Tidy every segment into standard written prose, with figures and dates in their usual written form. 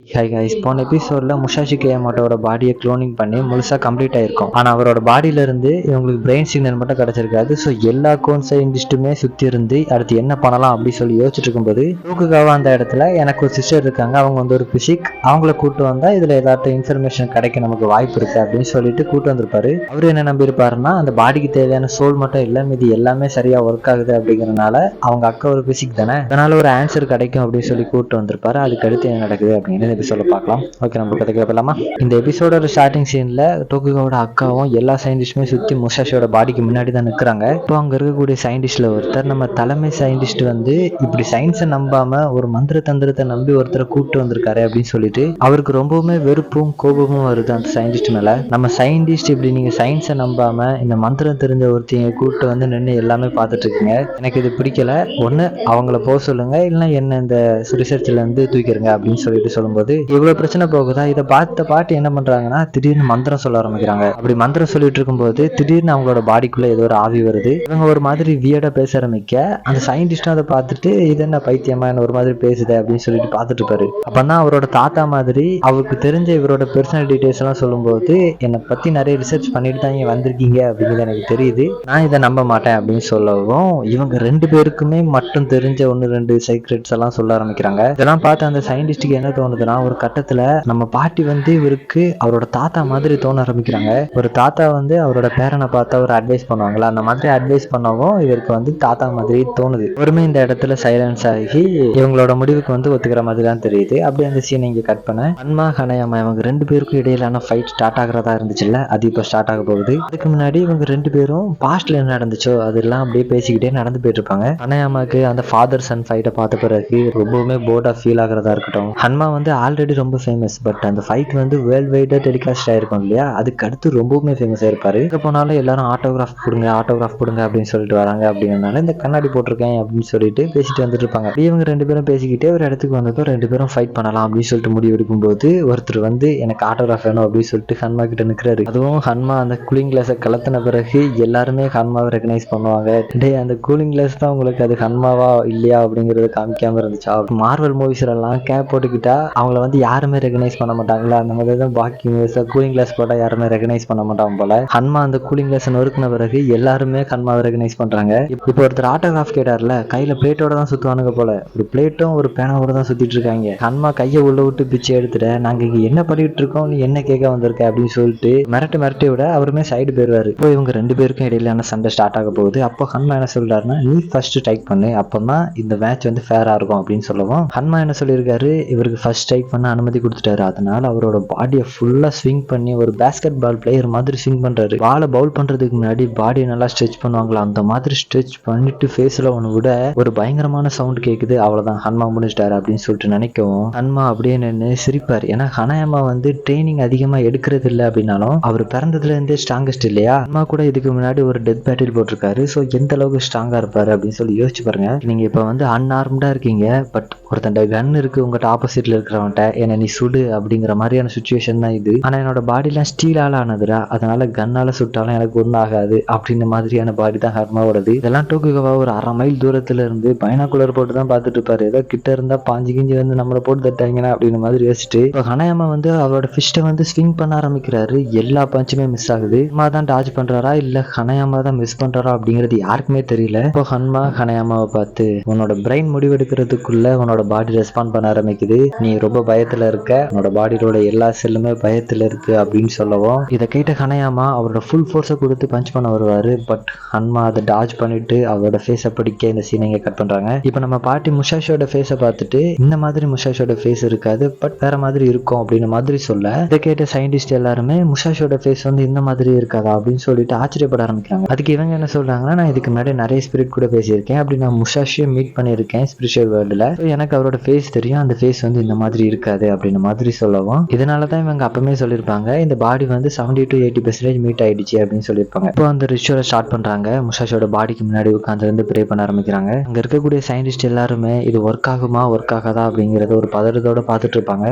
Hi guys, போன எபிசோட்ல முஷாஷி கியாமோட்டோட பாடியை க்ளோனிங் பண்ணி முழுசா கம்ப்ளீட் ஆயிருக்கும். ஆனா அவரோட பாடியில இருந்து இவங்களுக்கு பிரெயின் சிக்னல் மட்டும் கிடைச்சிருக்காது. ஸோ எல்லா கோன் சயின்டிஸ்ட்டுமே சுத்தி இருந்து அடுத்து என்ன பண்ணலாம் அப்படின்னு சொல்லி யோசிச்சுட்டு இருக்கும்போது டோகுகாவா அந்த இடத்துல எனக்கு ஒரு சிஸ்டர் இருக்காங்க, அவங்க வந்து ஒரு பிசிக், அவங்கள கூட்டு வந்தா இதுல ஏதாச்சும் இன்ஃபர்மேஷன் கிடைக்க நமக்கு வாய்ப்பு இருக்கு அப்படின்னு சொல்லிட்டு கூட்டு வந்திருப்பாரு. அவரு என்ன நம்பி இருப்பாருன்னா அந்த பாடிக்கு தேவையான சோல் மட்டும் இல்ல, மீதி எல்லாமே சரியா ஒர்க் ஆகுது அப்படிங்கறதுனால அவங்க அக்கா ஒரு பிசிக் தானே, அதனால ஒரு ஆன்சர் கிடைக்கும் அப்படின்னு சொல்லி கூட்டு வந்திருப்பாரு. அதுக்கு அடுத்து என்ன நடக்குது அப்படின்னு எபிசோட பார்க்கலாம். ஓகே, நம்ம கதைக்கு போகலாமா? இந்த எபிசோடோட ஸ்டார்டிங் சீன்ல டோகுகாவோட அக்காவும் எல்லா சயின்டிஸ்டுமே சுத்தி முஷாஷியோட பாடிக்கு முன்னாடி தான் நிற்கிறாங்க. இப்போ அங்க இருக்கக்கூடிய சயின்டிஸ்ட்ல ஒருத்தர், நம்ம தலைமை சயின்டிஸ்ட் வந்து இப்படி சயின்ஸை நம்பாம ஒரு மந்திர தந்திரத்தை நம்பி ஒருத்தரை கூப்பிட்டு வந்திருக்காரு அப்படின்னு சொல்லிட்டு அவருக்கு ரொம்பவுமே வெறுப்பும் கோபமும் வருது அந்த சயின்டிஸ்ட் மேல. நம்ம சயின்டிஸ்ட் இப்படி நீங்க சயின்ஸை நம்பாம இந்த மந்திரம் தெரிஞ்ச ஒருத்தைய கூப்பிட்டு வந்து நின்று எல்லாமே பார்த்துட்டு இருக்கீங்க, எனக்கு இது பிடிக்கல. ஒண்ணு அவங்கள போக சொல்லுங்க, இல்லைன்னா என்ன இந்த ரிசர்ச்ல இருந்து தூக்கிடுங்க அப்படின்னு சொல்லிட்டு சொல்லும்போது இவ்வளவு பிரச்சனை போகுதா. இதை பார்த்த பாட்டு என்ன பண்றாங்கன்னா திடீர்னு மந்திரம் சொல்ல ஆரம்பிக்கிறாங்க. அப்படி மந்திரம் சொல்லிட்டு இருக்கும்போது திடீர்னு அவங்களோட பாடிக்குள்ள ஏதோ ஒரு ஆவி வருது. இவங்க ஒரு மாதிரி வியர்டா பேச ஆரம்பிக்க அந்த சயின்டிஸ்டும் அதை பார்த்துட்டு இது என்ன பைத்தியமா என்ன ஒரு மாதிரி பேசுது அப்படின்னு சொல்லிட்டு பார்த்துட்டு இருப்பாரு. அப்பதான் அவரோட தாத்தா மாதிரி அவருக்கு தெரிஞ்ச இவரோட பெர்சனல் டீடைல்ஸ் எல்லாம் சொல்லும்போது என்னை பத்தி நிறைய ரிசர்ச் பண்ணிட்டு தான் இங்க வந்திருக்கீங்க அப்படிங்கிறது எனக்கு தெரியுது, நான் இதை நம்ப மாட்டேன் அப்படின்னு சொல்லவும் இவங்க ரெண்டு பேருக்குமே மட்டும் தெரிஞ்ச ஒன்னு ரெண்டு சீக்ரெட்ஸ் எல்லாம் சொல்ல ஆரம்பிக்கிறாங்க. இதெல்லாம் பார்த்து அந்த சயின்டிஸ்டுக்கு என்ன தோணுதுன்னா, ஒரு கட்டத்துல நம்ம பாட்டி வந்து இவருக்கு அவரோட தாத்தா மாதிரி தோண ஆரம்பிக்கிறாங்க. ஒரு தாத்தா வந்து அவரோட பேரனை பார்த்தா ஒரு அட்வைஸ் பண்ணுவாங்களா, அந்த மாதிரி அட்வைஸ் பண்ணவும் இவருக்கு வந்து தாத்தா மாதிரி தோணுது. ஒருமே இந்த இடத்துல சைலன்ஸ் ஆகி இவங்களோட முடிவுக்கு வந்து ஒத்துக்கிற மாதிரி தான் தெரியுது. அப்படியே அந்த சீன் இங்க கட் பண்ண அன்மா ஹனயாமா இவங்க ரெண்டு பேருக்கும் இடையிலான ஃபைட் ஸ்டார்ட் ஆகிறதா இருந்துச்சுல்ல, அது இப்போ ஸ்டார்ட் ஆக போகுது. அதுக்கு முன்னாடி இவங்க ரெண்டு பேரும் பாஸ்ட்ல என்ன நடந்துச்சோ அதெல்லாம் அப்படியே பேசிக்கிட்டே நடந்து போயிட்டு இருப்பாங்க. ஹனயாமாக்கு அந்த ஃபாதர் சன் ஃபைட்டை பார்த்த பிறகு ரொம்பவுமே போர்டா ஃபீல் ஆகிறதா இருக்கட்டும். ஹன்மா வந்து ஆல்ரெடி ரொம்ப ஃபேமஸ், பட் அந்த ஃபைட் வந்து வேர்ல்ட் வைடா டெலிகாஸ்ட் ஆயிருக்கும் இல்லையா, அதுக்கு அடுத்து ரொம்பவுமே ஃபேமஸ் ஆயிருப்பாரு. எங்க போனாலும் எல்லாரும் ஆட்டோகிராஃப் கொடுங்க ஆட்டோகிராஃப் கொடுங்க அப்படின்னு சொல்லிட்டு வராங்க. அப்படிங்கிறனால இந்த கண்ணாடி போட்டிருக்கேன் அப்படின்னு சொல்லிட்டு பேசிட்டு வந்துட்டு இருப்பாங்க. இவங்க ரெண்டு பேரும் பேசிக்கிட்டே ஒரு இடத்துக்கு வந்தப்போ ரெண்டு பேரும் ஃபைட் பண்ணலாம் அப்படின்னு சொல்லிட்டு முடிவு எடுக்கும் போது ஒருத்தர் வந்து எனக்கு ஆட்டோகிராஃப் வேணும் அப்படின்னு சொல்லிட்டு ஹன்மா கிட்ட நிற்கிறாரு. அதுவும் ஹன்மா அந்த கூலிங் கிளாஸை கலத்தின பிறகு எல்லாருமே ஹன்மாவை ரெகனைஸ் பண்ணுவாங்க. டே, அந்த கூலிங் கிளாஸ் தான் உங்களுக்கு அது ஹன்மாவா இல்லையா அப்படிங்கறத காமிக்காம இருந்துச்சா? மார்வல் மூவிஸ்ல எல்லாம் கேப் போட்டுக்கிட்டா அவங்கள வந்து யாருமே ரெகனைஸ் பண்ண மாட்டாங்களா, அந்த மாதிரி தான் பாக்கி கூலிங் கிளாஸ் போட்டா யாருமே ரெகனைஸ் பண்ண மாட்டாங்க போல. ஹன்மா அந்த கூலிங் கிளாஸ் நொறுக்கின பிறகு எல்லாருமே ஹன்மாவை ரெகனைஸ் பண்றாங்க. இப்போ ஒருத்தர் ஆட்டோகிராஃப் கேட்டார்ல, கையில பிளேட்டோட தான் சுத்துவானுங்க போல, ஒரு பிளேட்டும் ஒரு பேனாவோட தான் சுத்திட்டு இருக்காங்க. ஹன்மா கையை உள்ள விட்டு பிச்சை எடுத்துட்டு நாங்க இங்க என்ன பண்ணிட்டு இருக்கோம், நீ என்ன கேட்க வந்திருக்க அப்படின்னு சொல்லிட்டு மிரட்டி விட அவருமே சைடு போயிருவாரு. இப்போ இவங்க ரெண்டு பேருக்கும் இடையிலான சண்டை ஸ்டார்ட் ஆக போகுது. அப்போ ஹன்மா என்ன சொல்றாருன்னா, நீ ஃபர்ஸ்ட் டைப் பண்ணு, அப்பதான் இந்த மேட்ச் வந்து ஃபேரா இருக்கும் அப்படின்னு சொல்லவும் ஹன்மா என்ன சொல்லியிருக்காரு, இவருக்கு ஃபர்ஸ்ட் ஸ்ட்ரைக் பண்ண அனுமதி கொடுத்துட்டாரு. அதனால அவரோட பாடியை ஃபுல்லா ஸ்விங் பண்ணி ஒரு பேஸ்கெட் பால் பிளேயர் மாதிரி ஸ்விங் பண்றாரு. பாலை பவுல் பண்றதுக்கு முன்னாடி பாடியை நல்லா ஸ்ட்ரெச் பண்ணுவாங்களா, அந்த மாதிரி ஸ்ட்ரெச் பண்ணிட்டு ஃபேஸ்ல ஒன்று விட ஒரு பயங்கரமான சவுண்ட் கேட்குது. அவ்வளவுதான், ஹன்மா முடிச்சிட்டாரு அப்படின்னு சொல்லிட்டு நினைக்கவும் ஹன்மா அப்படியே நின்று சிரிப்பார். ஏன்னா ஹனயாமா வந்து ட்ரைனிங் அதிகமா எடுக்கிறது இல்லை அப்படின்னாலும் அவர் பிறந்ததுல இருந்தே ஸ்ட்ராங்கஸ்ட் இல்லையா. ஹன்மா கூட இதுக்கு முன்னாடி ஒரு டெத் பேட்டில் போட்டிருக்காரு. ஸோ எந்த அளவுக்கு ஸ்ட்ராங்கா இருப்பாரு அப்படின்னு சொல்லி யோசிச்சு பாருங்க. நீங்க இப்ப வந்து அன்ஆர்ம்டா இருக்கீங்க, பட் ஒருத்தண்ட கன் இருக்கு உங்கள்கிட்ட ஆப்போசிட்ல இருக்கிறவன்ட்ட, என்ன நீ சுடு அப்படிங்கிற மாதிரியான சுச்சுவேஷன் தான் இது. ஆனா என்னோட பாடிலாம் ஸ்டீலால ஆனதுடா, அதனால கன்னால சுட்டாலும் எனக்கு ஒன்றும் ஆகாது அப்படின்ற மாதிரியான பாடி தான் ஹர்மாவோடது. இதெல்லாம் டோகுகாவா ஒரு 1/2 மைல் தூரத்துல இருந்து பைனாகுலர் போட்டு தான் பார்த்துட்டு இருப்பாரு. ஏதோ கிட்ட இருந்தா பாஞ்சு கிஞ்சி வந்து நம்மளை போட்டு தட்டாங்கன்னா அப்படின்னு மாதிரி யோசிச்சுட்டு இப்போ ஹனயாமா வந்து அவரோட ஃபிஸ்ட்டை வந்து ஸ்விங் பண்ண ஆரம்பிக்கிறாரு. எல்லா பஞ்சுமே மிஸ் ஆகுது. ஹன்மா தான் டாஜ் பண்றாரா இல்ல ஹனயாமா தான் மிஸ் பண்றாரா அப்படிங்கிறது யாருக்குமே தெரியல. இப்போ ஹன்மா ஹனயாமாவை பார்த்து, உன்னோட பிரெயின் முடிவெடுக்கிறதுக்குள்ள உன்னோட பாடி ரெஸ்பாண்ட் பண்ண ஆரம்பிக்குது, நீ ரொம்ப பயத்துல இருக்க, உன்னோட பாடியோட எல்லா செல்லுமே பயத்துல இருக்கு அப்படின்னு சொல்லவும் இதை கேட்ட ஹனயாமா அவரோட ஃபுல் ஃபோர்ஸை கொடுத்து பஞ்ச் பண்ண வருவாரு. பட் ஹன்மா அதை டாஜ் பண்ணிட்டு அவரோட ஃபேஸை பிடிக்க இந்த சீனை இங்க கட் பண்றாங்க. இப்போ நம்ம பாட்டி முஷாஷியோட ஃபேஸை பார்த்துட்டு இந்த மாதிரி முஷாஷியோட ஃபேஸ் இருக்காது, பட் வேற மாதிரி இருக்கும் அப்படின்னு மாதிரி சொல்ல இதை கேட்ட சயின்டிஸ்ட் எல்லாருமே முஷாஷியோட ஃபேஸ் வந்து இந்த மாதிரி இருக்காதா அப்படின்னு சொல்லிட்டு ஆச்சரியப்பட ஆரம்பிக்கிறாங்க. அதுக்கு இவங்க என்ன சொல்றாங்கன்னா, நான் இதுக்கு முன்னாடி நிறைய ஸ்பிரிட் கூட பேசியிருக்கேன், அப்படி நான் முஷாஷியை மீட் பண்ணியிருக்கேன் ஸ்பிரிச்சுவல் வேர்ல்டுல, எனக்கு அவரோட ஃபேஸ் தெரியும், அந்த ஃபேஸ் வந்து இந்த மாதிரி இருக்காது அப்படின்னு மாதிரி சொல்லவும் இதனாலதான் இவங்க அப்பவுமே சொல்லியிருப்பாங்க இந்த பாடி வந்து 70 to 80% மீட் ஆயிடுச்சு அப்படின்னு சொல்லியிருப்பாங்க. இப்போ அந்த ரிச்சுவலை ஸ்டார்ட் பண்றாங்க. முஷாஷியோட பாடிக்கு முன்னாடி உட்காந்து வந்து ப்ரே பண்ண ஆரம்பிக்கிறாங்க. அங்க இருக்கக்கூடிய சயின்டிஸ்ட் எல்லாருமே இது ஒர்க் ஆகுமா ஒர்க் ஆகாதா அப்படிங்கறத ஒரு பதறதோட பார்த்துட்டு இருப்பாங்க.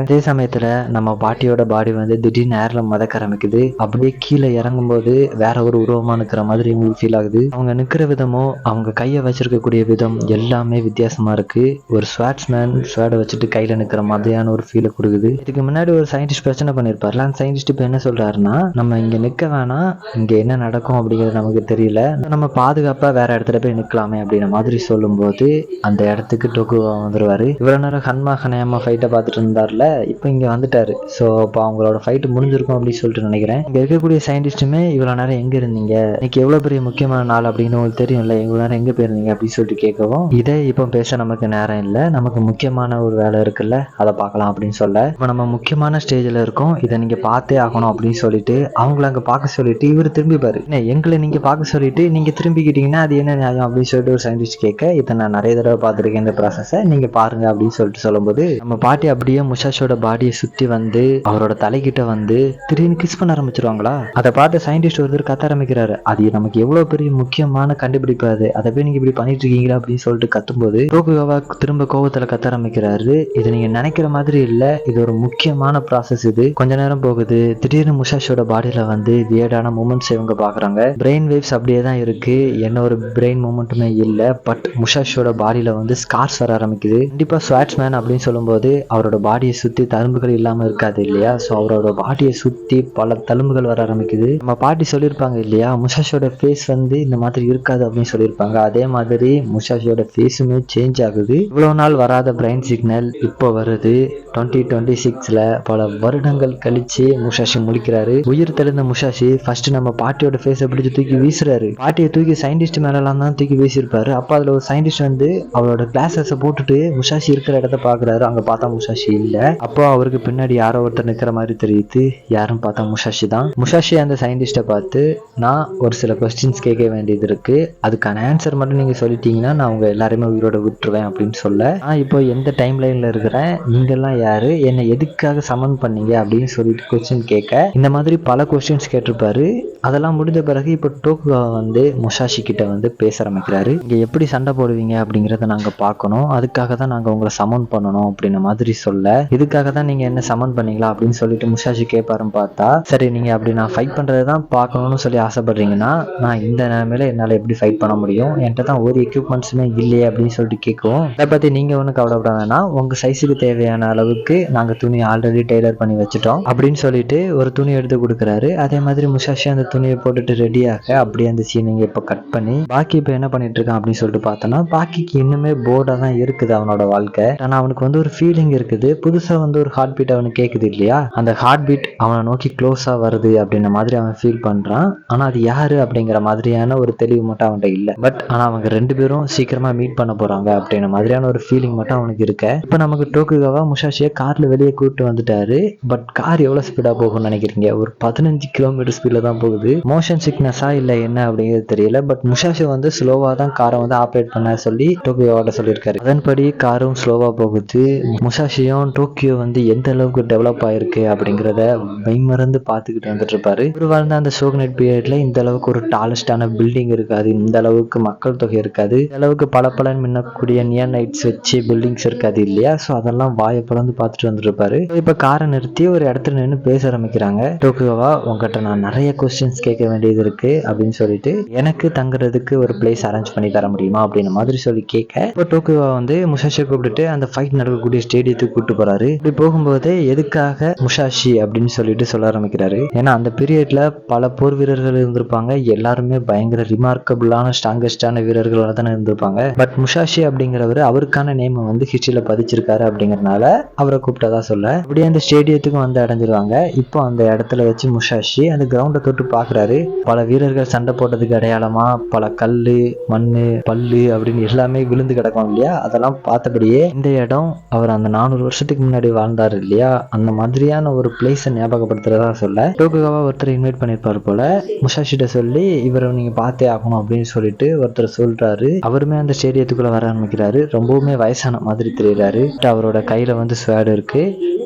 அதே சமயத்துல நம்ம பாட்டியோட பாடி வந்து திடீர்னு ஏர்ல மதக்க ஆரம்பிக்குது. அப்படியே கீழே இறங்கும் போது வேற ஒரு உருவமா நிக்கிற மாதிரி உங்களுக்கு ஃபீல் ஆகுது. அவங்க நிக்கிற விதமும் அவங்க கையை வச்சிருக்கக்கூடிய விதம் எல்லாமே வித்தியாசமா இருக்கு. ஒரு ஸ்வாட்ஸ்மேன் ஸ்வாடை வச்சுட்டு கையில நிக்கிற மாதிரி மாதிரியான ஒரு ஃபீலை கொடுக்குது. இதுக்கு முன்னாடி ஒரு சயின்டிஸ்ட் பிரச்சனை பண்ணியிருப்பார்ல, அந்த சயின்டிஸ்ட் இப்போ என்ன சொல்றாருன்னா, நம்ம இங்க நிக்க வேணாம், இங்க என்ன நடக்கும் அப்படிங்கிறது நமக்கு தெரியல, நம்ம பாதுகாப்பா வேற இடத்துல போய் நிக்கலாமே அப்படின்ற மாதிரி சொல்லும்போது அந்த இடத்துக்கு டோகுகவா வந்துருவாரு. இவ்வளவு நேரம் ஹன்மா ஹனேமா ஃபைட்டை பார்த்துட்டு இருந்தார்ல, இப்போ இங்க வந்துட்டாரு. ஸோ இப்போ அவங்களோட ஃபைட் முடிஞ்சிருக்கும் அப்படின்னு சொல்லிட்டு நினைக்கிறேன். இங்க இருக்கக்கூடிய சயின்டிஸ்ட்டுமே இவ்வளவு நேரம் எங்க இருந்தீங்க, இன்னைக்கு எவ்வளவு பெரிய முக்கியமான நாள் அப்படின்னு உங்களுக்கு தெரியும்ல, இவ்வளவு நேரம் எங்க போயிருந்தீங்க அப்படின்னு சொல்லிட்டு கேட்கவும், இதை இப்போ பேச நமக்கு நேரம் இல்லை, நமக்கு முக்கியமான ஒரு வேலை இருக்குல்ல, அதை பார்க்கலாம் அப்படின்னு சொல்ல, இப்போ நம்ம முக்கியமான ஸ்டேஜில் இருக்கோம், இதை நீங்கள் பார்த்தே ஆகணும் அப்படின்னு சொல்லிட்டு அவங்கள அங்கே பார்க்க சொல்லிட்டு இவர் திரும்பிப்பாரு. எங்களை நீங்கள் பார்க்க சொல்லிட்டு நீங்கள் திரும்பிக்கிட்டீங்கன்னா அது என்ன நியாயம் அப்படின்னு சொல்லிட்டு ஒரு சயின்டிஸ்ட் கேட்க, இதை நான் நிறைய தடவை பார்த்துருக்கேன் இந்த ப்ராசஸை, நீங்கள் பாருங்க அப்படின்னு சொல்லிட்டு சொல்லும்போது நம்ம பாட்டி அப்படியே முஷாஷியோட பாடியை சுற்றி வந்து அவரோட தலைக்கிட்ட வந்து திடீர்னு கிஸ் பண்ண ஆரம்பிச்சிருவாங்களா. அதை பார்த்து சயின்டிஸ்ட் ஒருத்தர் கத்த ஆரம்பிக்கிறாரு. அது நமக்கு எவ்வளோ பெரிய முக்கியமான கண்டுபிடிப்பு, அது அதை போய் நீங்கள் இப்படி பண்ணிட்டு இருக்கீங்களா அப்படின்னு சொல்லிட்டு கத்தும்போது டோகுகவா திரும்ப கோவத்தில் கத்த ஆரம்பிக்கிறாரு. இது நீங்க நினைக்கிற மாதிரி இல்ல, இது ஒரு முக்கியமான ப்ராசஸ். இது கொஞ்ச நேரம் போகுது, திடீர்னு முஷாஷியோட பாடியில வந்து வியர்டான மூமெண்ட்ஸ் இவங்க பாக்குறாங்க. பிரெயின் வேவ்ஸ் அப்படியே தான் இருக்கு, என்ன ஒரு பிரெயின் மூமெண்ட்டுமே இல்ல. பட் முஷாஷியோட பாடியில வந்து ஸ்கார்ஸ் வர ஆரம்பிக்குது. கண்டிப்பா ஸ்வாட்ஸ்மேன் அப்படின்னு சொல்லும்போது அவரோட பாடியை சுத்தி தழும்புகள் இல்லாம இருக்காது இல்லையா. ஸோ அவரோட பாடியை சுத்தி பல தழும்புகள் வர ஆரம்பிக்குது. நம்ம பாட்டி சொல்லியிருப்பாங்க இல்லையா, முஷாஷியோட ஃபேஸ் வந்து இந்த மாதிரி இருக்காது அப்படின்னு சொல்லியிருப்பாங்க. அதே மாதிரி முஷாஷியோட ஃபேஸுமே சேஞ்ச் ஆகுது. இவ்வளவு நாள் வராத பிரெயின் சிக்னல் இப்போ வருது. 2026ல பல வருடங்கள் கழிச்சு முஷாஷி முழிக்கிறாரு. உயிர் தெளிந்த முஷாஷி ஃபர்ஸ்ட் நம்ம பாட்டியோட ஃபேஸை பிடிச்சி தூக்கி வீசுறாரு. பாட்டியை தூக்கி சயின்டிஸ்ட் மேலாம் தான் தூக்கி வீசியிருப்பாரு. அப்போ அதுல ஒரு சயின்டிஸ்ட் வந்து அவரோட கிளாஸஸை போட்டுட்டு முஷாஷி இருக்கிற இடத்த பாக்குறாரு. அங்க பார்த்தா முஷாஷி இல்ல. அப்போ அவருக்கு பின்னாடி யாரோ ஒருத்தர் நிக்கிற மாதிரி தெரியுது. யாரும் பார்த்தா முஷாஷி தான். முஷாஷி அந்த சயின்டிஸ்டை பார்த்து, நான் ஒரு சில கொஸ்டின்ஸ் கேட்க வேண்டியது இருக்கு, அதுக்கான ஆன்சர் மட்டும் நீங்க சொல்லிட்டீங்கன்னா நான் உங்க எல்லாருமே உயிரோட விட்டுருவேன் அப்படின்னு சொல்ல, நான் இப்போ எந்த டைம் லைன்ல இருக்கிறேன், நீங்கெல்லாம் யாரு, என்னை எதுக்காக சமன் பண்ணீங்க அப்படின்னு சொல்லிட்டு கொஸ்டின் கேட்க, இந்த மாதிரி பல கொஸ்டின்ஸ் கேட்டிருப்பாரு. அதெல்லாம் முடிஞ்ச பிறகு இப்போ டோகுகவா வந்து முஷாஷி கிட்ட வந்து பேச ஆரம்பிக்கிறாரு. இங்க எப்படி சண்டை போடுவீங்க அப்படிங்கறத நாங்க பார்க்கணும், அதுக்காக தான் நாங்க உங்களை சமன் பண்ணணும் அப்படின்ற மாதிரி சொல்ல, இதுக்காக தான் நீங்க என்ன சமன் பண்ணீங்களா அப்படின்னு சொல்லிட்டு முஷாஷி கேட்பாருன்னு பார்த்தா, சரி நீங்க அப்படி நான் ஃபைட் பண்றதுதான் பார்க்கணும்னு சொல்லி ஆசைப்படுறீங்கன்னா நான் இந்த நிலைமையில என்னால எப்படி ஃபைட் பண்ண முடியும், என்கிட்ட தான் ஒரு எக்யூப்மெண்ட்ஸுமே இல்லையே அப்படின்னு சொல்லிட்டு கேட்கும். அதை பத்தி நீங்க ஒன்றும் கவலைப்பட வேணாம், உங்க சைஸுக்கு தேவையான அளவுக்கு நாங்க துணி ஆல்ரெடி டெய்லர் பண்ணி வச்சுட்டோம் அப்படின்னு சொல்லிட்டு ஒரு துணி எடுத்து கொடுக்குறாரு. அதே மாதிரி முஷாஷி அந்த துணியை போட்டுட்டு ரெடியாக அப்படியே அந்த சீன் இங்க இப்ப கட் பண்ணி பாக்கி இப்ப என்ன பண்ணிட்டு இருக்கான் அப்படின்னு சொல்லிட்டு பார்த்தோம்னா, பாக்கிக்கு இன்னுமே போர்டா தான் இருக்குது அவனோட வாழ்க்கை. ஆனா அவனுக்கு வந்து ஒரு ஃபீலிங் இருக்குது, புதுசா வந்து ஒரு ஹார்ட் பீட் அவனுக்கு கேக்குது இல்லையா, அந்த ஹார்ட் பீட் அவனை நோக்கி க்ளோஸா வருது அப்படின்ற மாதிரி அவன் ஃபீல் பண்றான். ஆனா அது யாரு அப்படிங்கிற மாதிரியான ஒரு தெளிவு மட்டும் அவன்கிட்ட இல்ல. பட் ஆனா அவங்க ரெண்டு பேரும் சீக்கிரமா மீட் பண்ண போறாங்க அப்படின்ற மாதிரியான ஒரு ஃபீலிங் மட்டும் அவனுக்கு இருக்க. இப்ப நமக்கு டோகுகவா முஷாஷியை கார்ல வெளியே கூப்பிட்டு வந்துட்டாரு. பட் கார் எவ்வளவு ஸ்பீடா போகும்னு நினைக்கிறீங்க? ஒரு 15 கிலோமீட்டர் ஸ்பீட்ல தான் போகுது. மோஷன் சிக்னஸா இல்ல என்ன அப்படிங்கிறது தெரியல. பட் முஷாஷி வந்து ஸ்லோவா தான் காரை வந்து ஆப்ரேட் பண்ண சொல்லி டோக்கியோவோட சொல்லியிருக்காரு. அதன்படி காரும் ஸ்லோவா போகுது. முஷாஷியும் டோக்கியோ வந்து எந்த அளவுக்கு டெவலப் ஆயிருக்கு அப்படிங்கிறத மெய்மறந்து பார்த்துக்கிட்டு வந்துட்டு இருப்பாரு. ஒரு வாழ்ந்த அந்த சோகனைட் பீரியட்ல இந்த அளவுக்கு ஒரு டாலஸ்டான பில்டிங் இருக்காது, இந்த அளவுக்கு மக்கள் தொகை இருக்காது, இந்த அளவுக்கு பல மின்னக்கூடிய நியர் லைட்ஸ் வச்சு பில்டிங்ஸ் இருக்காது இல்லையா. ஸோ அதெல்லாம் வாயை பிளந்து பார்த்துட்டு வந்துட்டு இருப்பாரு. இப்ப காரை நிறுத்தி ஒரு இடத்துல நின்று பேச ஆரம்பிக்கிறாங்க. டோக்கியோவா, உங்ககிட்ட நான் நிறைய கொஸ்டின்ஸ் கேட்க வேண்டியது இருக்கு அப்படின்னு சொல்லிட்டு, எனக்கு தங்குறதுக்கு ஒரு பிளேஸ் அரேஞ்ச் பண்ணி தர முடியுமா அப்படின்ற மாதிரி சொல்லி கேட்க, இப்போ டோக்கியோவா வந்து முஷாஷியை கூப்பிட்டுட்டு அந்த ஃபைட் நடக்கக்கூடிய ஸ்டேடியத்துக்கு கூப்பிட்டு போறாரு. இப்படி போகும்போது எதுக்காக முஷாஷி அப்படின்னு சொல்லிட்டு சொல்ல ஆரம்பிக்கிறாரு. ஏன்னா அந்த பீரியட்ல பல போர் வீரர்கள் இருந்திருப்பாங்க, எல்லாருமே பயங்கர ரிமார்க்கபிளான ஸ்ட்ராங்கஸ்டான வீரர்களாக தானே இருந்திருப்பாங்க. பட் முஷாஷி அப்படிங்கிறவர் அவருக்கான நேம் வந்து ஹிஸ்டரியில பதிச்சிருக்காரு அப்படிங்கறதுனால அவரை கூப்பிட்டதா சொல்ல, அப்படியே அந்த ஸ்டேடியத்துக்கு வந்து அடைஞ்சிருவாங்க. இப்போ அந்த இடத்துல வச்சு முஷாஷி அந்த கிரவுண்டை தொட்டு பாக்குறாரு. பல வீரர்கள் சண்டை போட்டதுக்கு அடையாளமா பல கல்லு, மண்ணு, பல்லு அப்படின்னு எல்லாமே விழுந்து கிடக்கும் இல்லையா. அதெல்லாம் பார்த்தபடியே இந்த இடம் அவர் அந்த 400 வருஷத்துக்கு முன்னாடி வாழ்ந்தாரு இல்லையா, அந்த மாதிரியான ஒரு பிளேஸை ஞாபகப்படுத்துறதா சொல்ல, டோகுகவா ஒருத்தர் இன்வைட் பண்ணிருப்பாரு போல. முஷாஷிட்ட சொல்லி இவரை நீங்க பார்த்தே ஆகணும் அப்படின்னு சொல்லிட்டு ஒருத்தர் சொல்றாரு. அவருமே அந்த ஸ்டேடியத்துக்குள்ள வர ஆரம்பிக்கிறாரு. ரொம்பவுமே வயசான மாதிரி தெரியுறாரு. அவரோட கையில வந்து ஸ்வேர்டு இருக்கு,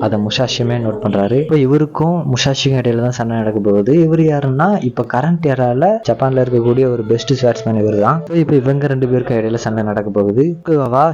அதை முஷாஷியுமே நோட் பண்றாரு. இப்போ இவருக்கும் முஷாஷிக்கும் இடையில தான் சண்டை நடக்க போகுது. இவர் யாருன்னா இப்ப கரண்ட் ஏரால ஜப்பான்ல இருக்கக்கூடிய ஒரு பெஸ்ட் ஸ்வாட்ஸ்மேன் இவர் தான். இப்போ இவங்க ரெண்டு பேருக்கும் இடையில சண்டை நடக்க போகுது.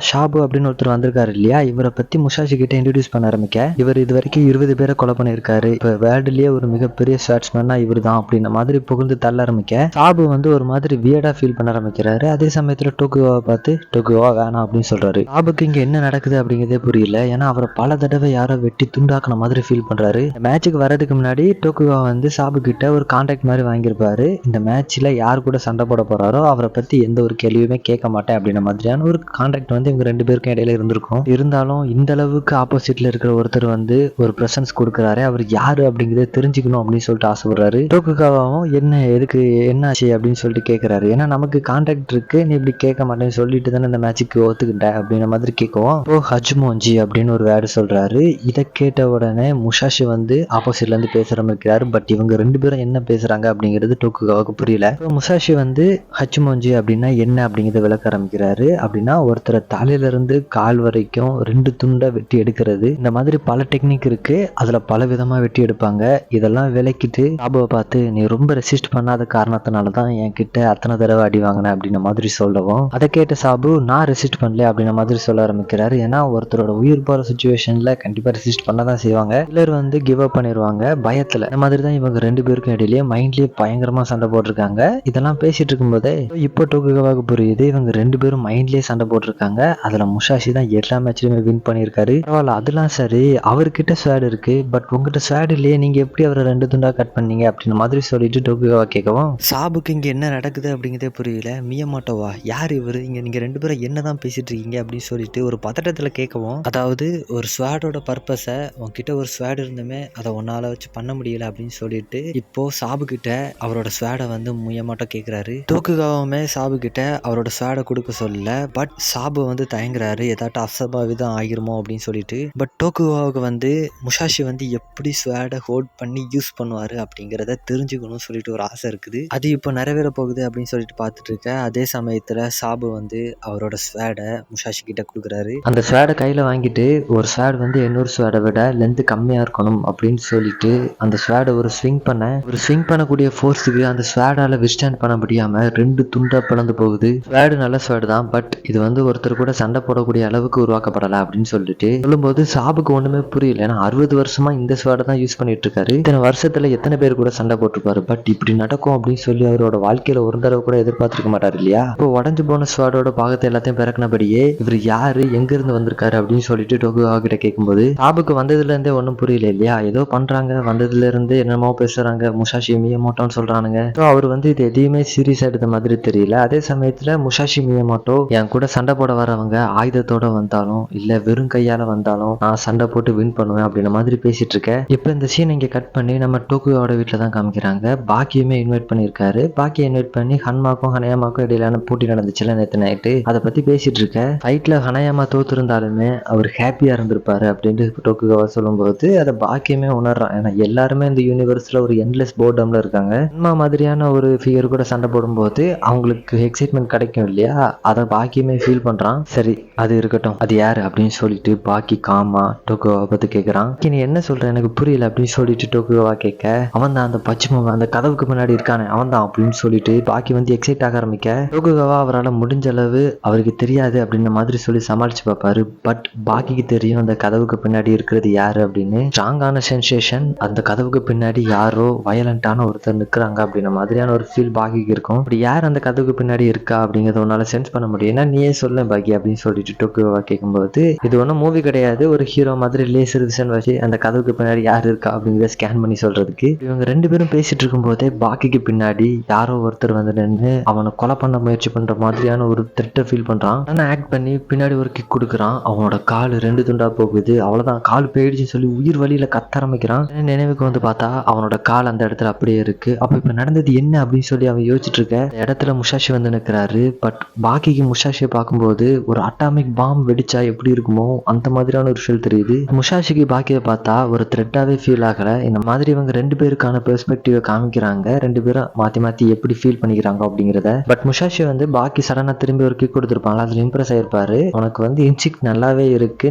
ஷாபு அப்படின்னு ஒருத்தர் வந்திருக்காரு இல்லையா, இவரை பத்தி முஷாஷி கிட்ட இன்ட்ரோடியூஸ் பண்ண ஆரம்பிக்க, இவர் இது வரைக்கும் 20 பேரை கொலை பண்ணிருக்காரு, இப்ப வேர்ல்டுலயே ஒரு மிகப்பெரிய ஸ்வாட்ஸ்மேனா இவர் தான் அப்படின்ற மாதிரி புகழ்ந்து தள்ள ஆரம்பிக்க, ஷாபு வந்து ஒரு மாதிரி வியர்டா ஃபீல் பண்ண ஆரம்பிக்கிறாரு. அதே சமயத்துல டோக்கியோவை பார்த்து டோக்கியோவா வேணாம் அப்படின்னு சொல்றாரு. ஷாபுக்கு இங்க என்ன நடக்குது அப்படிங்கிறதே புரியல. ஏன்னா ஏன்னா அவரை பல தடவை யாரோ வெட்டி துண்டாக்குன மாதிரி ஃபீல் பண்றாரு. இந்த மேட்சுக்கு வர்றதுக்கு முன்னாடி டோக்குகவா வந்து சாபு கிட்ட ஒரு கான்ட்ராக்ட் மாதிரி வாங்கியிருப்பாரு. இந்த மேட்ச்ல யார் கூட சண்டை போட போறாரோ அவரை பத்தி எந்த ஒரு கேள்வியுமே கேட்க மாட்டேன் அப்படின்ற மாதிரியான ஒரு கான்ட்ராக்ட் வந்து இவங்க 2 பேருக்கும் இடையில இருந்திருக்கும். இருந்தாலும் இந்த அளவுக்கு ஆப்போசிட்ல இருக்கிற ஒருத்தர் வந்து ஒரு பிரசன்ஸ் கொடுக்குறாரு, அவர் யாரு அப்படிங்கிறத தெரிஞ்சுக்கணும் அப்படின்னு சொல்லிட்டு ஆசைப்படுறாரு. டோக்குகாவாவும் என்ன எதுக்கு என்னாச்சு அப்படின்னு சொல்லிட்டு கேட்கிறாரு. ஏன்னா நமக்கு கான்ட்ராக்ட் இருக்கு, நீ இப்படி கேட்க மாட்டேன்னு சொல்லிட்டு தானே இந்த மேட்சுக்கு ஒத்துக்கிட்ட அப்படின்ற மாதிரி கேட்கவும் இப்போ ஹஜ்மோஞ்சி அப்படின்னு ஒரு வேர்டு சொல்றாரு. இதை கேட்ட உடனே முஷாஷி வந்து ஆப்போசிட்ல இருந்து பேச ஆரம்பிக்கிறாரு. பட் இவங்க 2 பேரும் என்ன பேசுறாங்க அப்படிங்கிறது டோக்குகாவாக்கு புரியல. முஷாஷி வந்து ஹச்மோஞ்சி அப்படின்னா என்ன அப்படிங்கிறத விளக்க ஆரம்பிக்கிறாரு. அப்படின்னா ஒருத்தரை தலையில இருந்து கால் வரைக்கும் 2 துண்டை வெட்டி எடுக்கிறது, இந்த மாதிரி பல டெக்னிக் இருக்கு, அதுல பல விதமா வெட்டி எடுப்பாங்க. இதெல்லாம் விளக்கிட்டு சாபுவை பார்த்து நீ ரொம்ப ரெசிஸ்ட் பண்ணாத காரணத்தினாலதான் என்கிட்ட அத்தனை தடவை அடி வாங்கின அப்படின்ற மாதிரி சொல்லவும் அதை கேட்ட சாபு நான் ரெசிஸ்ட் பண்ணல அப்படின்ற மாதிரி சொல்ல ஆரம்பிக்கிறாரு. ஏன்னா ஒருத்தரோட உயிர் போற சுச்சுவேஷன்ல கண்டிப்பா ரெசிஸ்ட் பண்ணதான் செய்வாங்க. சிலர் வந்து கிவ் அப் பண்ணிடுவாங்க பயத்துல. இந்த மாதிரி தான் இவங்க 2 பேருக்கும் இடையிலேயே மைண்ட்லயே பயங்கரமா சண்டை போட்டிருக்காங்க. இதெல்லாம் பேசிட்டு இருக்கும்போதே இப்போ டோக்குகாவாக்கு புரியுது இவங்க 2 பேரும் மைண்ட்லயே சண்டை போட்டிருக்காங்க. அதுல முஷாஷி தான் எல்லா மேட்ச்லயுமே வின் பண்ணியிருக்காரு. பரவாயில்ல, அதெல்லாம் சரி, அவர்கிட்ட ஸ்வாட் இருக்கு, பட் உங்ககிட்ட ஸ்வாட் இல்லையே, நீங்க எப்படி அவரை 2 துண்டா கட் பண்ணீங்க அப்படின்ற மாதிரி சொல்லிட்டு டோக்குகாவா கேட்கவும் சாபுக்கு இங்க என்ன நடக்குது அப்படிங்கிறதே புரியல. மியமாட்டோவா யார் இவரு, இங்க நீங்க 2 பேரும் என்னதான் பேசிட்டு இருக்கீங்க அப்படின்னு சொல்லிட்டு ஒரு பதட்டத்துல கேட்கவும், அதாவது ஒரு ஸ்வாடோட பர்பஸை உன்கிட்ட ஒரு ஸ்வாட் இருந்துமே அதை உன்னால வச்சு பண்ண முடியல அப்படின்னு சொல்லிட்டு இப்போ சாபு கிட்ட அவரோட ஸ்வாடை வந்து மியமாட்டோ கேட்கிறாரு. டோக்குகாவுமே சாபு கிட்ட அவரோட ஸ்வாடை கொடுக்க சொல்லல. பட் சாபு வந்து தயங்குறாரு, ஏதாட்டும் அசம்பாவிதம் ஆகிருமோ அப்படின்னு சொல்லிட்டு. பட் டோக்குகாவுக்கு வந்து முஷாஷி வந்து எப்படி ஸ்வாடை ஹோல்ட் பண்ணி யூஸ் பண்ணுவாரு அப்படிங்கிறத தெரிஞ்சுக்கணும்னு சொல்லிட்டு ஒரு ஆசை இருக்குது. அது இப்போ நிறைவேற போகுது அப்படின்னு சொல்லிட்டு பார்த்துட்டு இருக்க அதே சமயத்துல சாபு வந்து அவரோட ஸ்வாடை முஷாஷி கிட்ட கொடுக்குறாரு. அந்த ஸ்வாடை கையில வாங்கிட்டு ஒரு ஸ்வாட் வந்து இன்னொரு ஸ்வாடை விட லென்த் கம்மியா இருக்கணும் அப்படின்னு சொல்லிட்டு அந்த ஸ்வாடை ஒரு ஸ்விங் பண்ணக்கூடிய ஃபோர்ஸுக்கு அந்த ஸ்வாடால விஸ்டாண்ட் பண்ண முடியாம 2 துண்டா பிளந்து போகுது. ஸ்வாடு நல்ல ஸ்வாடு தான், பட் இது வந்து ஒருத்தர் கூட சண்டை போடக்கூடிய அளவுக்கு உருவாக்கப்படல அப்படின்னு சொல்லிட்டு சொல்லும்போது சாபுக்கு ஒண்ணுமே புரியல. ஏன்னா 60 வருஷமா இந்த ஸ்வாடை தான் யூஸ் பண்ணிட்டு இருக்காரு. இத்தனை வருஷத்துல எத்தனை பேர் கூட சண்டை போட்டிருப்பாரு, பட் இப்படி நடக்கும் அப்படின்னு சொல்லி அவரோட வாழ்க்கையில ஒரு தடவை கூட எதிர்பார்த்திருக்க மாட்டாரு இல்லையா. இப்போ உடஞ்சு போன ஸ்வாடோட பாகத்தை எல்லாத்தையும் பிறக்கினபடியே இவர் யாரு எங்க இருந்து வந்திருக்காரு அப்படின்னு சொல்லிட்டு டோக்குகாவா கிட்ட கேட்கும்போது சாபுக்கு வந்ததுல இருந்தே ஒன்றும் புரியல இல்லையா. ஏதோ பண்றாங்க, வந்ததுல இருந்து என்னமோ பேசுறாங்க, முஷாஷி மியமோட்டோன்னு சொல்றானுங்க. அவர் வந்து இது எதையுமே சீரியஸா எடுத்த மாதிரி தெரியல. அதே சமயத்துல முஷாஷி மியமோட்டோ என் கூட சண்டை போட வரவங்க ஆயுதத்தோட வந்தாலும் இல்ல வெறும் கையால வந்தாலும் நான் சண்டை போட்டு வின் பண்ணுவேன் அப்படின்ற மாதிரி பேசிட்டு இருக்கேன். இப்ப இந்த சீன் இங்க கட் பண்ணி நம்ம டோக்குகாவோட வீட்டுல தான் காமிக்கிறாங்க. பாக்கியுமே இன்வைட் பண்ணிருக்காரு. பாக்கியை இன்வைட் பண்ணி ஹன்மாக்கும் ஹனயாமாக்கும் இடையிலான போட்டி நடந்துச்சுல நேற்று நைட்டு, அதை பத்தி பேசிட்டு இருக்க. ஃபைட்ல ஹனயாமா தோத்து இருந்தாலுமே அவர் ஹாப்பியா இருந்திருப்பாரு அப்படின்ட்டு டோக்குகாவா சொல்லும்போது அதை பாக்கியமே உணர்றான். ஏன்னா எல்லாருமே இந்த யூனிவர்ஸ்ல ஒரு என்லெஸ் போர்டம்ல இருக்காங்க. ஹன்மா மாதிரியான ஒரு ஃபிகர் கூட சண்டை போடும்போது அவங்களுக்கு எக்ஸைட்மெண்ட் கிடைக்கும் இல்லையா, அதை பாக்கியமே ஃபீல் பண்றான். சரி அது இருக்கட்டும், அது யாரு அப்படின்னு சொல்லிட்டு பாக்கி காமா டோக்குகாவா பத்தி கேட்கறான். நீ என்ன சொல்ற எனக்கு புரியல அப்படின்னு சொல்லிட்டு டோக்குகாவா கேட்க, அவன் தான் அந்த பச்சிமம் அந்த கதவுக்கு முன்னாடி இருக்கானே அவன் தான் அப்படின்னு சொல்லிட்டு பாக்கி வந்து எக்ஸைட் ஆக ஆரம்பிக்க டோக்குகாவா அவரால் முடிஞ்ச அளவு அவருக்கு தெரியாது அப்படின்ற மாதிரி சொல்லி சமாளிச்சு பார்ப்பாரு. பட் பாக்கிக்கு தெரியும் அந்த கதவுக்கு பின்னாடி இருக்கிறது யாரு அப்படின்னு. ஸ்ட்ராங்கான சென்சேஷன், அந்த கதவுக்கு பின்னாடி யாரோ வயலண்டான ஒருத்தர் நிற்கிறாங்க அப்படின்ற மாதிரியான ஒரு ஃபீல் பாக்கிக்கு இருக்கும். அப்படி யார் அந்த கதவுக்கு பின்னாடி இருக்கா அப்படிங்கிறத உன்னால சென்ஸ் பண்ண முடியும், ஏன்னா நீயே சொல்ல பாக்கி அப்படின்னு சொல்லிட்டு டோக்குகாவா கேட்கும்போது இது ஒன்றும் மூவி கிடையாது, ஒரு ஹீரோ மாதிரி லேசர் விஷன் வச்சு அந்த கதவுக்கு பின்னாடி யார் இருக்கா அப்படிங்கிறத ஸ்கேன் பண்ணி சொல்றதுக்கு. இவங்க 2 பேரும் பேசிட்டு இருக்கும் போதே பாக்கிக்கு பின்னாடி யாரோ ஒருத்தர் வந்து நின்று அவனை கொலை பண்ண முயற்சி பண்ற மாதிரியான ஒரு த்ரெட்டை ஃபீல் பண்றான். ஆனா ஆக்ட் பண்ணி பின்னாடி ஒரு கிக் கொடுக்குறான். அவனோட கால் 2 துண்டா போகுது. அவ்வளவுதான், கால் போயிடுச்சுன்னு சொல்லி உயிர் வழியில கத்த ஆரம்பிக்கிறான். நினைவுக்கு வந்து பார்த்தா அவனோட கால் அந்த இடத்துல அப்படியே இருக்கு. அப்ப இப்ப நடந்தது என்ன அப்படின்னு சொல்லி அவன் யோசிச்சுட்டு இருக்க இடத்துல முஷாஷி வந்து நிற்கிறாரு. பட் பாக்கிக்கு முஷாஷியை பார்க்கும்போது ஒரு அட்டாமிக் பாம் வெடிச்சா எப்படி இருக்குமோ அந்த மாதிரியான ஒரு ஃபீல் தெரியுது. முஷாஷிக்கு பாக்கியை பார்த்தா ஒரு த்ரெட்டாவே ஃபீல் ஆகல. இந்த மாதிரி இவங்க 2 பேருக்கான பெர்ஸ்பெக்டிவ் காமிக்கிறாங்க, 2 பேரும் மாத்தி மாத்தி எப்படி ஃபீல் பண்ணிக்கிறாங்க அப்படிங்கிறத. பட் முஷாஷி வந்து பாக்கி சடனா திரும்பி ஒரு கிக் கொடுத்துருப்பாங்க, அதுல இம்ப்ரெஸ் ஆயிருப்பாரு. உனக்கு வந்து இன்சிக் நல்லாவே இருக்கு,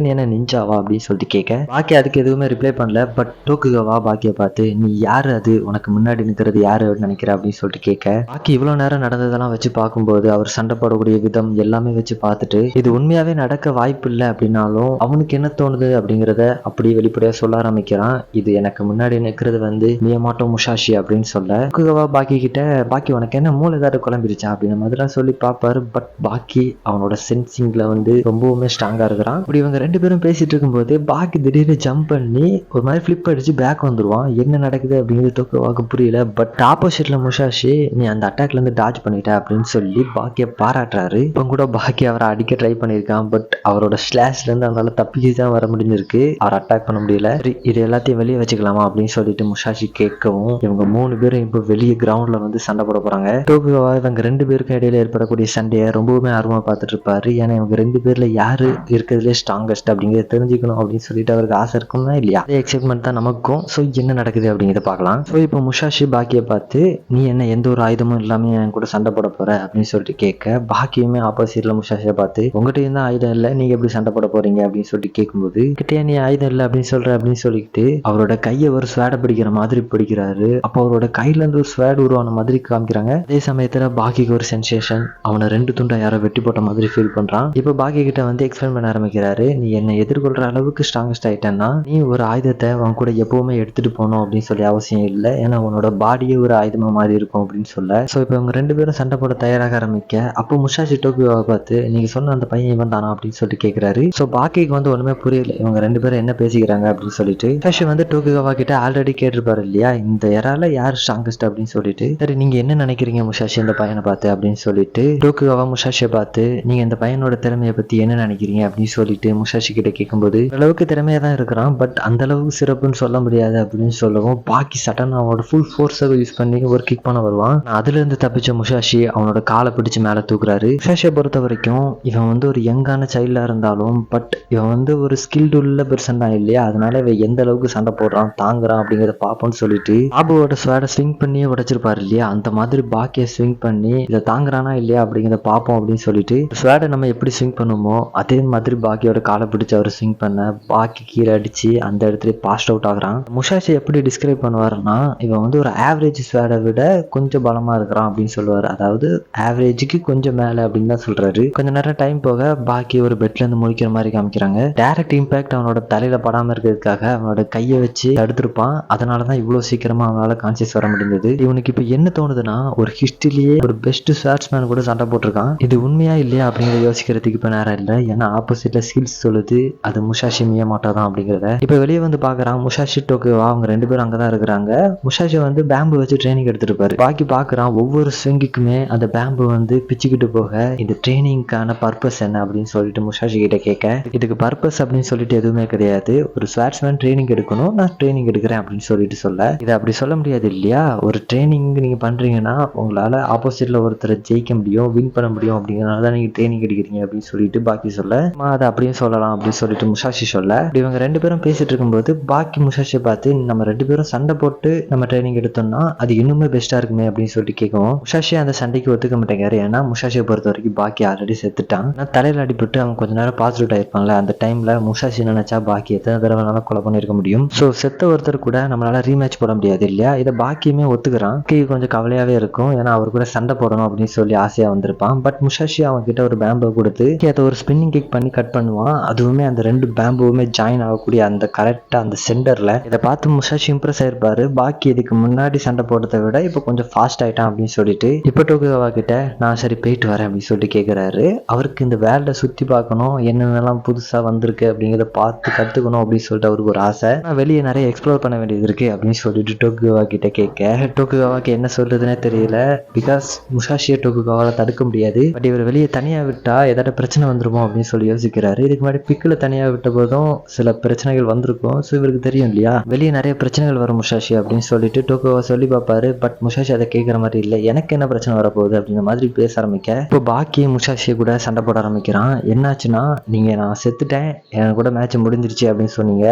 நீ என்ன நிஞ்சாவா அப்படின்னு சொல்லிட்டு கேட்க பாக்கி அதுக்கு எதுவுமே ரிப்ளை பண்ணல. பட் டோக்குகாவா பாக்கியை பார்த்து நீ யாரு, அது உனக்கு முன்னாடி நிற்கிறது யாரு நினைக்கிற அப்படின்னு சொல்லிட்டு கேட்க பாக்கி இவ்வளவு நேரம் நடந்ததெல்லாம் வச்சு பார்க்கும்போது அவர் சண்டை போடக்கூடிய விதம் எல்லாமே வச்சு பார்த்துட்டு இது உண்மையாவே நடக்க வாய்ப்பு இல்லை அப்படின்னாலும் அவனுக்கு என்ன தோணுது அப்படிங்கிறத அப்படியே வெளிப்படையா சொல்ல ஆரம்பிக்கிறான். இது எனக்கு முன்னாடி நிற்கிறது வந்து மியமாட்டோ முஷாஷி அப்படின்னு சொல்ல டோக்குகாவா பாக்கி கிட்ட பாக்கி உனக்கு என்ன மூளை ஏதாவது குழம்பிருச்சா அப்படின்னு மாதிரிலாம் சொல்லி பார்ப்பாரு. பட் பாக்கி அவனோட சென்சிங்ல வந்து ரொம்பவுமே ஸ்ட்ராங்கா இருக்கிறான். இப்படி இவங்க 2 பேரும் பேசிட்டு இருக்கும்போது பாக்கி திடீர்னு ஜம்ப் பண்ணி ஒரு மாதிரி ஃபிளிப் அடிச்சு பேக் வந்துருவான். என்ன நடக்குது அப்படிங்கிறது டோக்குகாவாக்கு புரியல. பட் ஆப்போசிட்ல முஷாஷி நீ அந்த அட்டாக்ல இருந்து டாஜ் பண்ணிட்ட அப்படின்னு சொல்லி பாக்கிய பாராட்டுறாரு. இப்போ கூட பாக்கி அவரை அடிக்க ட்ரை பண்ணியிருக்கான். பட் அவரோட ஸ்லாஷ்ல இருந்து அவனால தப்பிச்சு தான் வர முடிஞ்சிருக்கு. அவர் அட்டாக் பண்ண முடியல. இது எல்லாத்தையும் வெளியே வச்சுக்கலாமா அப்படின்னு சொல்லிட்டு முஷாஷி கேட்கவும் இவங்க 3 பேரும் இப்போ வெளியே கிரவுண்ட்ல வந்து சண்டை போட போறாங்க. டோக்குகாவா இவங்க 2 பேருக்கும் இடையில ஏற்படக்கூடிய சண்டையை ரொம்பவுமே ஆர்வமா பார்த்துட்டு இருப்பாரு. ஏன்னா இவங்க 2 பேர்ல யாரு இருக்கிறதுலே ஸ்ட்ராங்கஸ்ட் அப்படிங்கிறத தெரிஞ்சுக்கணும் அப்படின்னு சொல்லிட்டு அவருக்கு ஆசை இருக்கும்னா இல்லையா, அதே எக்ஸைட்மெண்ட் தான் நமக்கும். ஸோ என்ன நடக்குது அப்படிங்கிறத பார்க்கலாம். ஸோ இப்போ முஷாஷி பாக்கியை பார்த்து நீ என்ன எந்த ஒரு ஆயுதமும் இல்லாம என் கூட சண்டை போட போற அப்படின்னு சொல்லிட்டு கேட்க, பாக்கியுமே ஆப்போசிட்ல முஷாஷியை பார்த்து உங்ககிட்ட இருந்தா ஆயுதம் இல்லை, நீங்க எப்படி சண்டை போட போறீங்க அப்படின்னு சொல்லிட்டு கேட்கும்போது கிட்டே நீ ஆயுதம் இல்லை அப்படின்னு சொல்ற அப்படின்னு சொல்லிட்டு அவரோட கையை ஒரு ஸ்வேடை பிடிக்கிற மாதிரி பிடிக்கிறாரு. அப்போ அவரோட கையில இருந்து ஒரு ஸ்வேட் உருவான மாதிரி காமிக்கிறாங்க. அதே சமயத்துல பாக்கிக்கு ஒரு சென்சேஷன், அவனை 2 துண்டா யாரோ வெட்டி போட்ட மாதிரி ஃபீல் பண்றான். இப்போ பாக்கி கிட்ட வந்து எக்ஸ்பிளைன் பண்ண ஆரம்பிக்கிறாரு. நீ என்னை எதிர்கொள்ற அளவுக்கு ஸ்ட்ராங்கஸ்ட் ஆயிட்டேன்னா நீ ஒரு ஆயுதத்தை அவன் கூட எப்பவுமே எடுத்துட்டு போகணும் அப்படின்னு சொல்லி அவசியம் இல்லை. ஏன்னா உன்னோட பாடியே ஒரு ஆயுதமா மாதிரி இருக்கும் அப்படின்னு சொல்ல. ஸோ இப்போ இவங்க 2 பேரும் சண்டை போட தயாராக ஆரம்பிக்க அப்போ முஷாஷி டோக்குகாவை பார்த்து நீங்க சொன்ன அந்த பையன் இவன் தானா அப்படின்னு சொல்லிட்டு கேட்கிறாரு. ஸோ பாக்கிக்கு வந்து ஒண்ணுமே புரியல இவங்க 2 பேரும் என்ன பேசிக்கிறாங்க அப்படின்னு சொல்லிட்டு. முஷாஷி வந்து டோக்குகாவா கிட்ட ஆல்ரெடி கேட்டிருப்பாரு இல்லையா, இந்த யாரால யார் ஸ்ட்ராங்கஸ்ட் அப்படின்னு சொல்லிட்டு. சரி நீங்க என்ன நினைக்கிறீங்க முஷாஷி இந்த பையனை பார்த்து அப்படின்னு சொல்லிட்டு டோக்குகாவா முஷாஷியை பார்த்து நீங்க இந்த பையனோட திறமையை பத்தி என்ன நினைக்கிறீங்க அப்படின்னு சொல்லிட்டு முஷாஷி கிட்ட கேட்கும்போது அளவுக்கு திறமையா தான் இருக்கிறான். பட் அந்த அளவுக்கு சிறப்புன்னு சொல்ல முடியாது அப்படின்னு சொல்லவும் பாக்கி சட்டன் அவனோட ஃபுல் ஃபோர்ஸை யூஸ் பண்ணி ஒரு கிக் பண்ண வருவான். அதுல இருந்து தப்பிச்ச முஷாஷி அவனோட காலை பிடிச்சு மேல தூக்குறாரு. முஷாஷியை பொறுத்த வரைக்கும் இவன் வந்து ஒரு யங்கான சைல்டா இருந்தாலும் பட் இவன் வந்து ஒரு ஸ்கில்டு உள்ள பெர்சன் தான் இல்லையா, அதனால இவன் எந்த அளவுக்கு சண்டை போடுறான் தாங்குறான் அப்படிங்கிறத பார்ப்போம்னு சொல்லிட்டு பாபுவோட ஸ்வேடை ஸ்விங் பண்ணியே உடைச்சிருப்பாரு இல்லையா, அந்த மாதிரி பாக்கியை ஸ்விங் பண்ணி இதை தாங்குறானா இல்லையா அப்படிங்கிறத பார்ப்போம் அப்படின்னு சொல்லிட்டு ஸ்வேடை நம்ம எப்படி ஸ்விங் பண்ணுமோ அதே மாதிரி பாக்கியோட காலை பிடிச்சு அவர் ஸ்விங் பண்ண பாக்கி கீழே அடிச்சு அந்த இடத்துல பாஸ்ட் அவுட் ஆகுறான். முஷாஷி எப்படி டிஸ்கிரைப் பண்ணுவாருன்னா இவன் வந்து ஒரு ஆவரேஜ் ஸ்வேடை விட கொஞ்சம் பலமா இருக்கிறான் அப்படின்னு சொல்லுவாரு. அதாவது ஆவரேஜுக்கு கொஞ்சம் மேல அப்படின்னு தான் சொல்றாரு. கொஞ்ச நேரம் டைம் போக பாக்கி ஒரு பெட்ல இருந்து முழிக்கிற மாதிரி காமிக்கிறாங்க. டைரக்ட் இம்பாக்ட் அவனோட தலையில படாம இருக்கிறதுக்காக அவனோட கையை வச்சு தடுத்திருப்பான். அதனாலதான் இவ்வளவு சீக்கிரமா அவனால கான்சியஸ் வர முடிஞ்சது. இவனுக்கு இப்ப என்ன தோணுதுன்னா ஒரு ஹிஸ்டரியிலேயே ஒரு பெஸ்ட் ஸ்வாட்ஸ்மேன் கூட சண்டை போட்டிருக்கான். இது உண்மையா இல்லையா அப்படிங்கிறத யோசிக்கிறதுக்கு இப்ப நேரம் இல்லை. ஏன்னா ஆப்போசிட்ல ஸ்கில்ஸ் சொல்லுது அது முஷாஷி மியமோட்டோ தான் அப்படிங்கிறத. இப்ப வெளியே வந்து பாக்குறான் முஷாஷி டோக்குகாவா அவங்க 2 பேரும் அங்கதான் இருக்கிறாங்க. முஷாஷி வந்து பேம்பு வச்சு ட்ரைனிங் எடுத்துருப்பாரு. பாக்கி பாக்குறான் ஒவ்வொரு ஸ்விங்குக்குமே அந்த பேம்பு வந்து பிச்சுக்கிட்டு போக இந்த ட்ரைனிங்கான பர்பஸ் என்ன அப்படின்னு சொல்லிட்டு முஷாஷி கிட்ட கேட்க இதுக்கு பர்பஸ் அப்படின்னு சொல்லிட்டு எதுவுமே கிடையாது, ஒரு ஸ்வாட்ஸ்மேன் ட்ரைனிங் எடுக்கணும், நான் ட்ரைனிங் எடுக்கிறேன் அப்படின்னு சொல்லிட்டு சொல்ல இதை அப்படி சொல்ல முடியாது இல்லையா. ஒரு ட்ரைனிங் நீங்க பண்றீங்கன்னா உங்களால ஆப்போசிட்ல ஒருத்தரை ஜெயிக்க முடியும் வின் பண்ண முடியும் அப்படிங்கிறனால நீங்க ட்ரைனிங் எடுக்கிறீங்க அப்படின்னு சொல்லிட்டு பாக்கி சொல்ல அதை அப்படியே சொல்லலாம் அப்படின்னு சொல்லிட்டு முஷாஷி சொல்ல இவங்க 2 பேரும் பேசிட்டு இருக்கும்போது பாக்கி முஷாஷியை பார்த்து நம்ம 2 பேரும் சண்டை போட்டு நம்ம ட்ரைனிங் எடுத்தோம்னா அது இன்னுமே பெஸ்டா இருக்குமே அப்படின்னு சொல்லிட்டு கேட்கவும் முஷாஷி அந்த சண்டைக்கு ஒத்துக்க மாட்டேங்காரு. ஏன்னா முஷாஷியை பொறுத்த வரைக்கும் பாக்கி ஆல்ரெடி செத்துட்டான். தலையில அடிபட்டு அவன் கொஞ்ச நேரம் பாஸ் அவுட் ஆயிருப்பான்ல, அந்த டைம்ல முஷாஷி நினைச்சா பாக்கி எத்தனை தடவை கொலை பண்ணிருக்க முடியும். சோ செத்த ஒருத்தர் கூட நம்மளால ரீமேட்ச் போட முடியாது இல்லையா, இதை பாக்கியுமே ஒத்துக்கிறான். கொஞ்சம் கவலையாவே இருக்கும் ஏன்னா அவர் கூட சண்டை போடணும் அப்படின்னு சொல்லி ஆசையா வந்திருப்பான். பட் முஷாஷி அவன் கிட்ட ஒரு பேம்பு கொடுத்து அதை ஒரு ஸ்பின்னிங் கிக் பண்ணி கட் பண்ணுவான். அதுவுமே அந்த 2 பேம்புவுமே ஜாயின் ஆகக்கூடிய அந்த கரெக்டா அந்த சென்டர்ல. இதை பார்த்து முஷாஷி இம்ப்ரெஸ் ஆயிருப்பாரு. பாக்கி இதுக்கு முன்னாடி சண்டை போட்டதை விட இப்போ கொஞ்சம் ஃபாஸ்ட் ஆயிட்டான் அப்படின்னு சொல்லிட்டு இப்போ டோக்குகாவா கிட்ட நான் சரி போயிட்டு வரேன் அப்படின்னு சொல்லிட்டு கேட்கிறாரு. அவருக்கு இந்த வேர்ல்ட சுத்தி பார்க்கணும் என்னென்னலாம் புதுசா வந்திருக்கு அப்படிங்கிறத பார்த்து கத்துக்கணும் அப்படின்னு சொல்லிட்டு அவருக்கு ஒரு ஆசை. நான் வெளியே நிறைய எக்ஸ்ப்ளோர் பண்ண வேண்டியது இருக்கு அப்படின்னு சொல்லிட்டு டோக்குகாவா கிட்ட கேட்க டோக்குகாவாக்கு என்ன சொல்றதுன்னே தெரியல. பிகாஸ் முஷாஷியை டோக்குகாவால தடுக்க முடியாது. பட் இவர் வெளியே தனியா விட்டா ஏதாவது பிரச்சனை வந்துருமோ அப்படின்னு சொல்லி யோசிக்கிறாரு. இதுக்கு முன்னாடி பிக்கில் தனியா விட்ட போதும் சில பிரச்சனைகள் வந்திருக்கும். ஸோ இவருக்கு தெரியும் இல்லையா வெளியே நிறைய பிரச்சனைகள் வரும் முஷாஷி அப்படின்னு சொல்லிட்டு டோக்குகாவா சொல்லி பார்ப்பாரு. பட் முஷாஷி அதை கேட்கற மாதிரி இல்லை. எனக்கு என்ன பிரச்சனை வரப்போகுது அப்படின்ற மாதிரி பேச ஆரம்பிக்க இப்போ பாக்கி முஷாஷியை கூட சண்டை போட ஆரம்பிக்கிறான். என்னாச்சுன்னா நீங்க நான் செத்துட்டேன் என் கூட மேட்ச் முடிஞ்சிருச்சு அப்படின்னு சொன்னீங்க,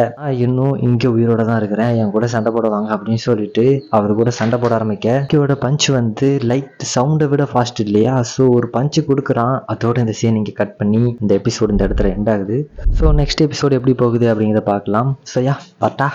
இன்னும் இங்க உயிரோட தான் இருக்கிறேன் என் கூட சண்டை போடுவாங்க அப்படின்னு சொல்லிட்டு அவர் கூட சண்டை போட ஆரம்பிக்க பாக்கியோட பஞ்ச் வந்து லைட் சவுண்டை விட ஃபாஸ்ட் இல்லையா. ஸோ ஒரு பஞ்சு கொடுக்குறான். அதோட இந்த சீன் இங்கே கட் பண்ணி இந்த எபிசோடு இந்த இடத்துல எண்ட் ஆகுது. ஸோ நெக்ஸ்ட் எபிசோடு எப்படி போகுது அப்படிங்கிறத பார்க்கலாம். ஸோ யா பாட்டா.